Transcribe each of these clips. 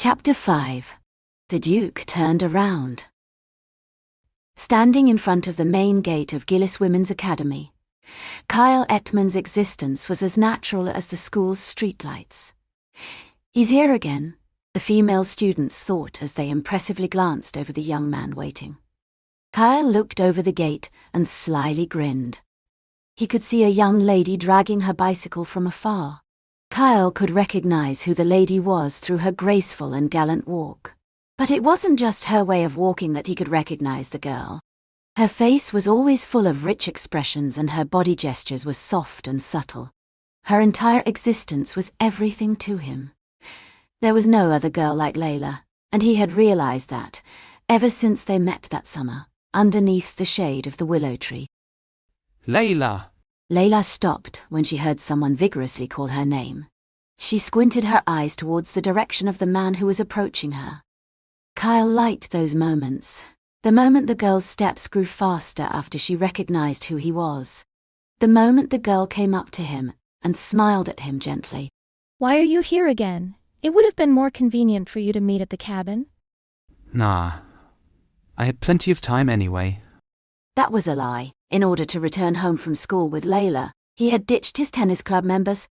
Chapter 5. The Duke turned around. Standing in front of the main gate of Gillis Women's Academy, Kyle Ettman's existence was as natural as the school's streetlights. "He's here again," the female students thought as they impressively glanced over the young man waiting. Kyle looked over the gate and slyly grinned. He could see a young lady dragging her bicycle from afar. Kyle could recognize who the lady was through her graceful and gallant walk. But it wasn't just her way of walking that he could recognize the girl. Her face was always full of rich expressions and her body gestures were soft and subtle. Her entire existence was everything to him. There was no other girl like Layla, and he had realized that, ever since they met that summer, underneath the shade of the willow tree. Layla! Layla stopped when she heard someone vigorously call her name. She squinted her eyes towards the direction of the man who was approaching her. Kyle liked those moments. The moment the girl's steps grew faster after she recognized who he was. The moment the girl came up to him and smiled at him gently. "Why are you here again? It would have been more convenient for you to meet at the cabin." Nah. I had plenty of time anyway. That was a lie. In order to return home from school with Layla, he had ditched his tennis club members.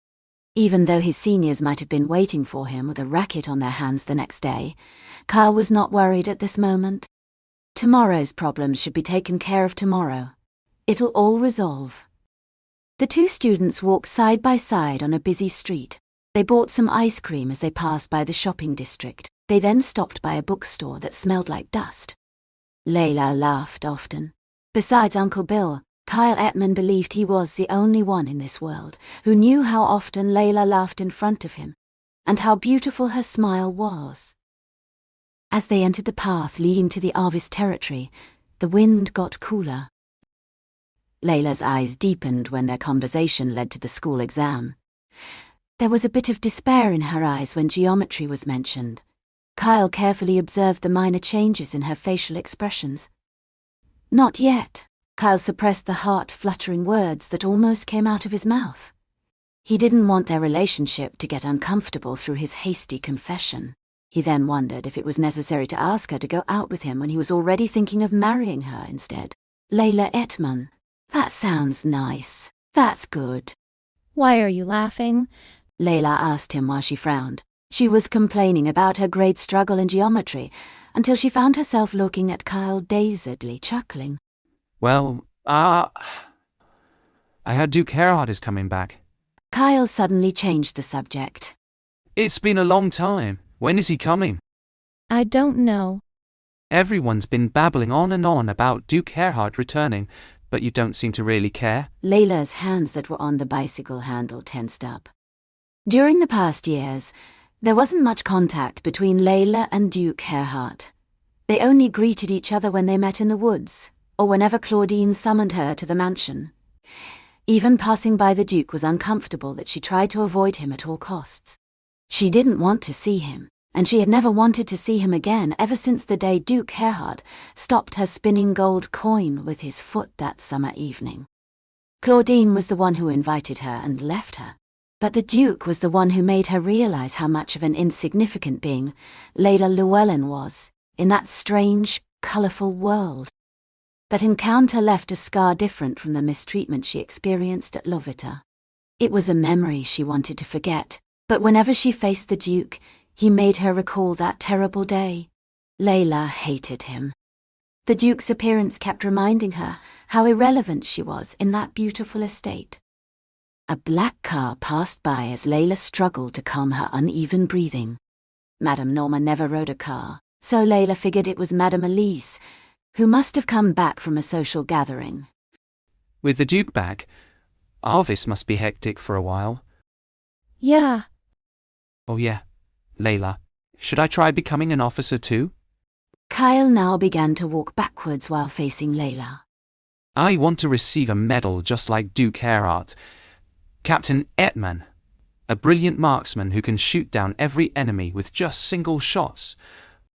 Even though his seniors might have been waiting for him with a racket on their hands the next day, Kyle was not worried at this moment. Tomorrow's problems should be taken care of tomorrow. It'll all resolve. The two students walked side by side on a busy street. They bought some ice cream as they passed by the shopping district. They then stopped by a bookstore that smelled like dust. Layla laughed often. Besides Uncle Bill, Kyle Ettman believed he was the only one in this world who knew how often Layla laughed in front of him, and how beautiful her smile was. As they entered the path leading to the Arvis territory, the wind got cooler. Layla's eyes deepened when their conversation led to the school exam. There was a bit of despair in her eyes when geometry was mentioned. Kyle carefully observed the minor changes in her facial expressions. "Not yet." Kyle suppressed the heart-fluttering words that almost came out of his mouth. He didn't want their relationship to get uncomfortable through his hasty confession. He then wondered if it was necessary to ask her to go out with him when he was already thinking of marrying her instead. Layla Ettman. That sounds nice. That's good. "Why are you laughing?" Layla asked him while she frowned. She was complaining about her grade struggle in geometry, until she found herself looking at Kyle dazedly, chuckling. Well, I heard Duke Gerhard is coming back. Kyle suddenly changed the subject. It's been a long time. When is he coming? "I don't know." Everyone's been babbling on and on about Duke Gerhard returning, but you don't seem to really care. Layla's hands that were on the bicycle handle tensed up. During the past years, there wasn't much contact between Layla and Duke Gerhard. They only greeted each other when they met in the woods, or whenever Claudine summoned her to the mansion. Even passing by the Duke was uncomfortable that she tried to avoid him at all costs. She didn't want to see him, and she had never wanted to see him again ever since the day Duke Gerhard stopped her spinning gold coin with his foot that summer evening. Claudine was the one who invited her and left her. But the Duke was the one who made her realize how much of an insignificant being Layla Llewellyn was in that strange, colorful world. That encounter left a scar different from the mistreatment she experienced at Lovita. It was a memory she wanted to forget, but whenever she faced the Duke, he made her recall that terrible day. Layla hated him. The Duke's appearance kept reminding her how irrelevant she was in that beautiful estate. A black car passed by as Layla struggled to calm her uneven breathing. Madame Norma never rode a car, so Layla figured it was Madame Elise, who must have come back from a social gathering. With the Duke back, Arvis must be hectic for a while. "Yeah." Oh yeah, Layla, should I try becoming an officer too? Kyle now began to walk backwards while facing Layla. I want to receive a medal just like Duke Gerhard. Captain Ettman, a brilliant marksman who can shoot down every enemy with just single shots.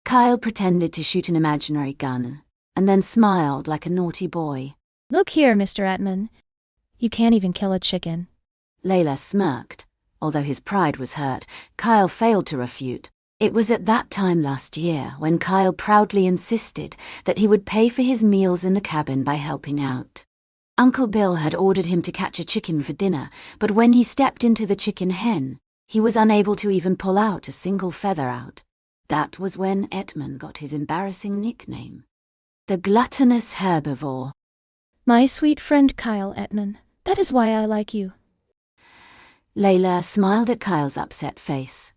Kyle pretended to shoot an imaginary gun, and then smiled like a naughty boy. "Look here, Mr. Ettman. You can't even kill a chicken." Layla smirked. Although his pride was hurt, Kyle failed to refute. It was at that time last year when Kyle proudly insisted that he would pay for his meals in the cabin by helping out. Uncle Bill had ordered him to catch a chicken for dinner, but when he stepped into the chicken hen, he was unable to even pull out a single feather out. That was when Etman got his embarrassing nickname, the gluttonous herbivore. My sweet friend Kyle Etman, that is why I like you. Layla smiled at Kyle's upset face.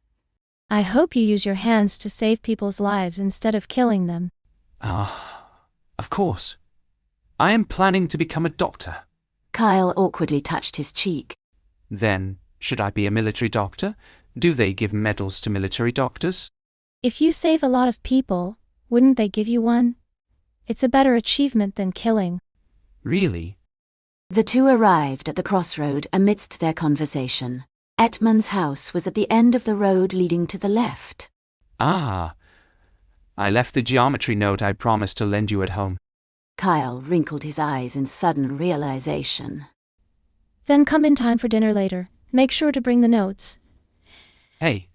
I hope you use your hands to save people's lives instead of killing them. Of course. I am planning to become a doctor. Kyle awkwardly touched his cheek. Then, should I be a military doctor? Do they give medals to military doctors? If you save a lot of people, wouldn't they give you one? It's a better achievement than killing. Really? The two arrived at the crossroad amidst their conversation. Etman's house was at the end of the road leading to the left. Ah. I left the geometry note I promised to lend you at home. Kyle wrinkled his eyes in sudden realization. Then come in time for dinner later. Make sure to bring the notes. Hey,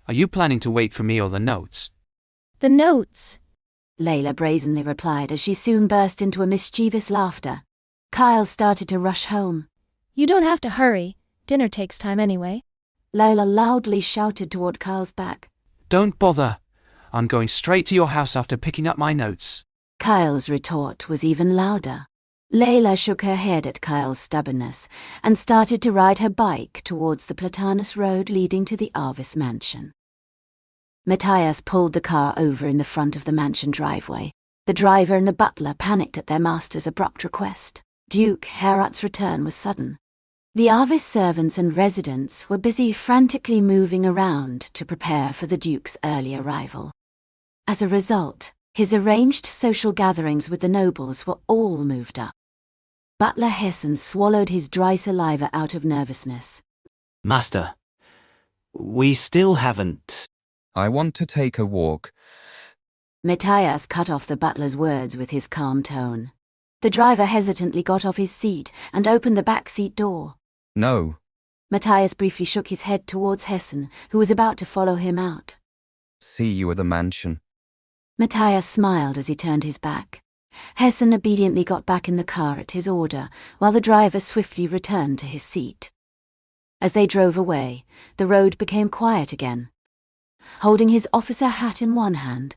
are you planning to wait for me or the notes? The notes! Layla brazenly replied as she soon burst into a mischievous laughter. Kyle started to rush home. You don't have to hurry. Dinner takes time anyway. Layla loudly shouted toward Kyle's back. Don't bother. I'm going straight to your house after picking up my notes. Kyle's retort was even louder. Layla shook her head at Kyle's stubbornness and started to ride her bike towards the Platanus road leading to the Arvis mansion. Matias pulled the car over in the front of the mansion driveway. The driver and the butler panicked at their master's abrupt request. Duke Herat's return was sudden. The Arvis servants and residents were busy frantically moving around to prepare for the Duke's early arrival. As a result, his arranged social gatherings with the nobles were all moved up. Butler Hessen swallowed his dry saliva out of nervousness. Master, we still haven't... I want to take a walk. Matias cut off the butler's words with his calm tone. The driver hesitantly got off his seat and opened the back seat door. No. Matias briefly shook his head towards Hessen, who was about to follow him out. See you at the mansion. Matias smiled as he turned his back. Hessen obediently got back in the car at his order, while the driver swiftly returned to his seat. As they drove away, the road became quiet again. Holding his officer hat in one hand,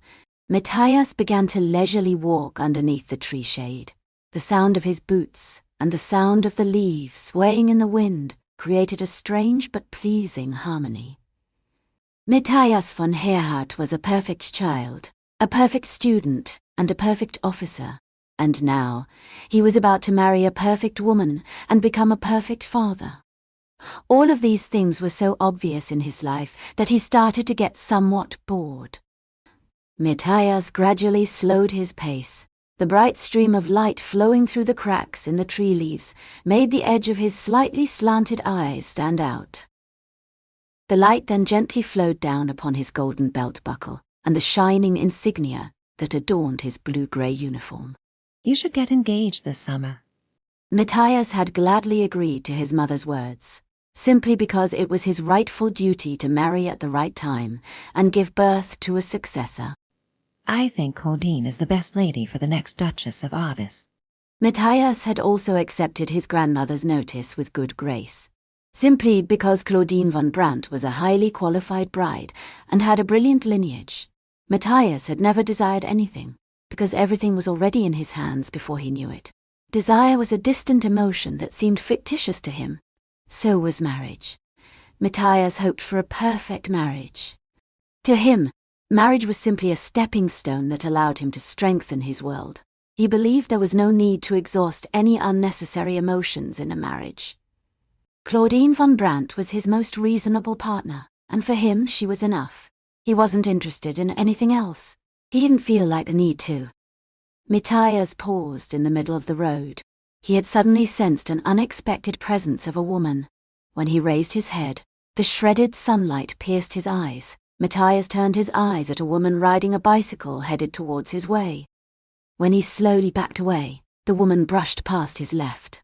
Matias began to leisurely walk underneath the tree shade. The sound of his boots and the sound of the leaves swaying in the wind created a strange but pleasing harmony. Matias von Herhardt was a perfect child, a perfect student, and a perfect officer, and now he was about to marry a perfect woman and become a perfect father. All of these things were so obvious in his life that he started to get somewhat bored. Matias gradually slowed his pace. The bright stream of light flowing through the cracks in the tree leaves made the edge of his slightly slanted eyes stand out. The light then gently flowed down upon his golden belt buckle and the shining insignia that adorned his blue-grey uniform. You should get engaged this summer. Matias had gladly agreed to his mother's words, simply because it was his rightful duty to marry at the right time and give birth to a successor. I think Claudine is the best lady for the next Duchess of Arvis. Matias had also accepted his grandmother's notice with good grace, simply because Claudine von Brandt was a highly qualified bride and had a brilliant lineage. Matias had never desired anything, because everything was already in his hands before he knew it. Desire was a distant emotion that seemed fictitious to him. So was marriage. Matias hoped for a perfect marriage. To him, marriage was simply a stepping stone that allowed him to strengthen his world. He believed there was no need to exhaust any unnecessary emotions in a marriage. Claudine von Brandt was his most reasonable partner, and for him she was enough. He wasn't interested in anything else. He didn't feel like the need to. Matias paused in the middle of the road. He had suddenly sensed an unexpected presence of a woman. When he raised his head, the shredded sunlight pierced his eyes. Matias turned his eyes at a woman riding a bicycle headed towards his way. When he slowly backed away, the woman brushed past his left.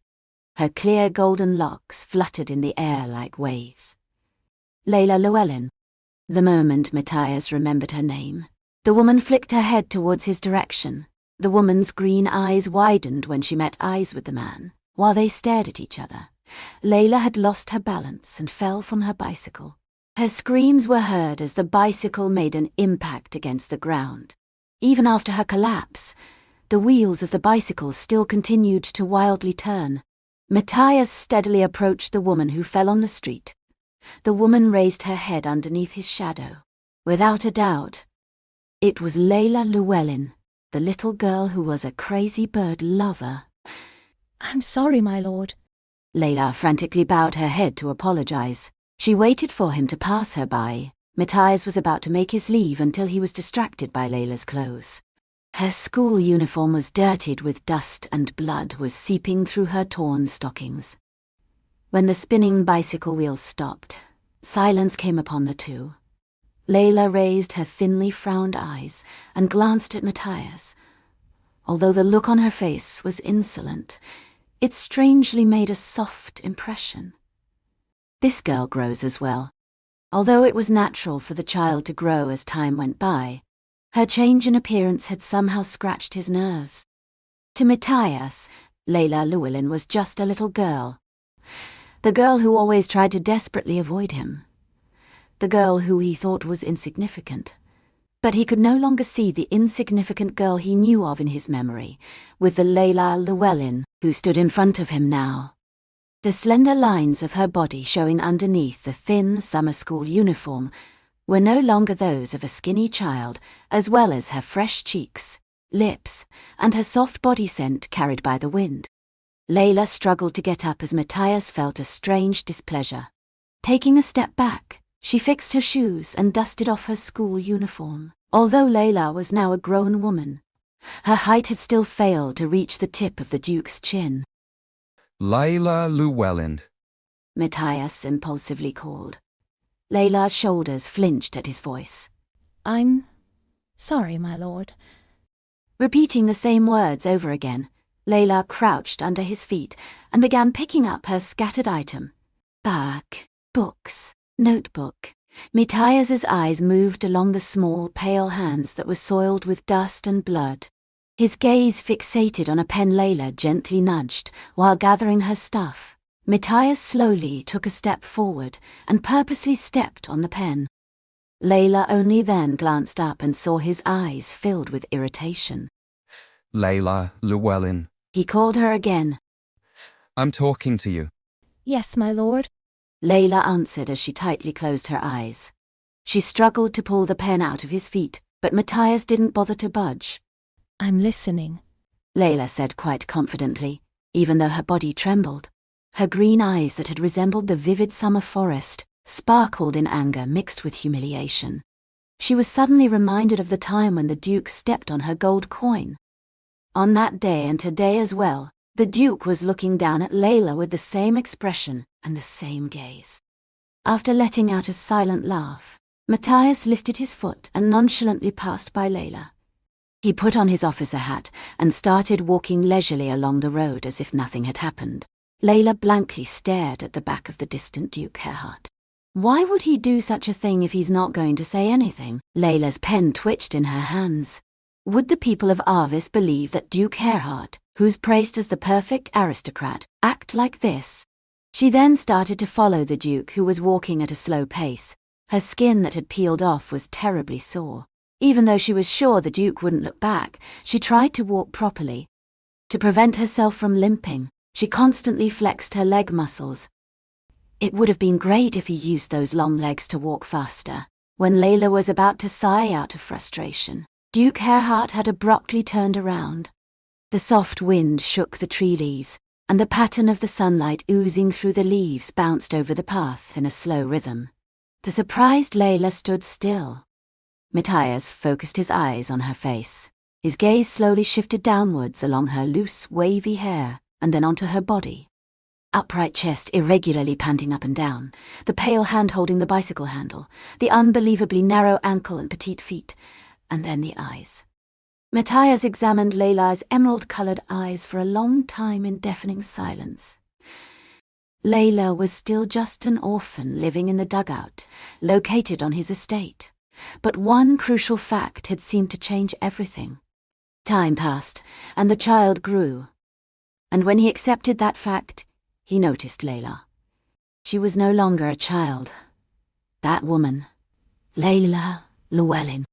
Her clear golden locks fluttered in the air like waves. Layla Llewellyn. The moment Matias remembered her name, the woman flicked her head towards his direction. The woman's green eyes widened when she met eyes with the man. While they stared at each other, Layla had lost her balance and fell from her bicycle. Her screams were heard as the bicycle made an impact against the ground. Even after her collapse, the wheels of the bicycle still continued to wildly turn. Matias steadily approached the woman who fell on the street. The woman raised her head underneath his shadow. Without a doubt, it was Layla Llewellyn, the little girl who was a crazy bird lover. I'm sorry, my lord. Layla frantically bowed her head to apologize. She waited for him to pass her by. Matias was about to make his leave until he was distracted by Layla's clothes. Her school uniform was dirtied with dust and blood was seeping through her torn stockings. When the spinning bicycle wheels stopped, silence came upon the two. Layla raised her thinly frowned eyes and glanced at Matias. Although the look on her face was insolent, it strangely made a soft impression. This girl grows as well. Although it was natural for the child to grow as time went by, her change in appearance had somehow scratched his nerves. To Matias, Layla Llewellyn was just a little girl. The girl who always tried to desperately avoid him. The girl who he thought was insignificant. But he could no longer see the insignificant girl he knew of in his memory, with the Layla Llewellyn who stood in front of him now. The slender lines of her body showing underneath the thin summer school uniform were no longer those of a skinny child, as well as her fresh cheeks, lips, and her soft body scent carried by the wind. Layla struggled to get up as Matias felt a strange displeasure. Taking a step back, she fixed her shoes and dusted off her school uniform. Although Layla was now a grown woman, her height had still failed to reach the tip of the Duke's chin. Layla Llewellyn. Matias impulsively called. Layla's shoulders flinched at his voice. I'm sorry, my lord. Repeating the same words over again, Layla crouched under his feet and began picking up her scattered item. Bag, books, notebook. Matias's eyes moved along the small, pale hands that were soiled with dust and blood. His gaze fixated on a pen Layla gently nudged while gathering her stuff. Matias slowly took a step forward and purposely stepped on the pen. Layla only then glanced up and saw his eyes filled with irritation. Layla Llewellyn. He called her again. I'm talking to you. Yes, my lord. Layla answered as she tightly closed her eyes. She struggled to pull the pen out of his feet, but Matias didn't bother to budge. I'm listening, Layla said quite confidently, even though her body trembled. Her green eyes that had resembled the vivid summer forest sparkled in anger mixed with humiliation. She was suddenly reminded of the time when the Duke stepped on her gold coin. On that day and today as well, the Duke was looking down at Layla with the same expression and the same gaze. After letting out a silent laugh, Matias lifted his foot and nonchalantly passed by Layla. He put on his officer hat and started walking leisurely along the road as if nothing had happened. Layla blankly stared at the back of the distant Duke Gerhardt. Why would he do such a thing if he's not going to say anything? Layla's pen twitched in her hands. Would the people of Arvis believe that Duke Gerhardt, who's praised as the perfect aristocrat, act like this? She then started to follow the Duke, who was walking at a slow pace. Her skin that had peeled off was terribly sore. Even though she was sure the Duke wouldn't look back, she tried to walk properly. To prevent herself from limping, she constantly flexed her leg muscles. It would have been great if he used those long legs to walk faster. When Layla was about to sigh out of frustration, Duke Gerhardt had abruptly turned around. The soft wind shook the tree leaves, and the pattern of the sunlight oozing through the leaves bounced over the path in a slow rhythm. The surprised Layla stood still. Matias focused his eyes on her face. His gaze slowly shifted downwards along her loose, wavy hair, and then onto her body. Upright chest irregularly panting up and down, the pale hand holding the bicycle handle, the unbelievably narrow ankle and petite feet, and then the eyes. Matias examined Layla's emerald-coloured eyes for a long time in deafening silence. Layla was still just an orphan living in the dugout, located on his estate. But one crucial fact had seemed to change everything. Time passed, and the child grew. And when he accepted that fact, he noticed Layla. She was no longer a child. That woman, Layla Llewellyn,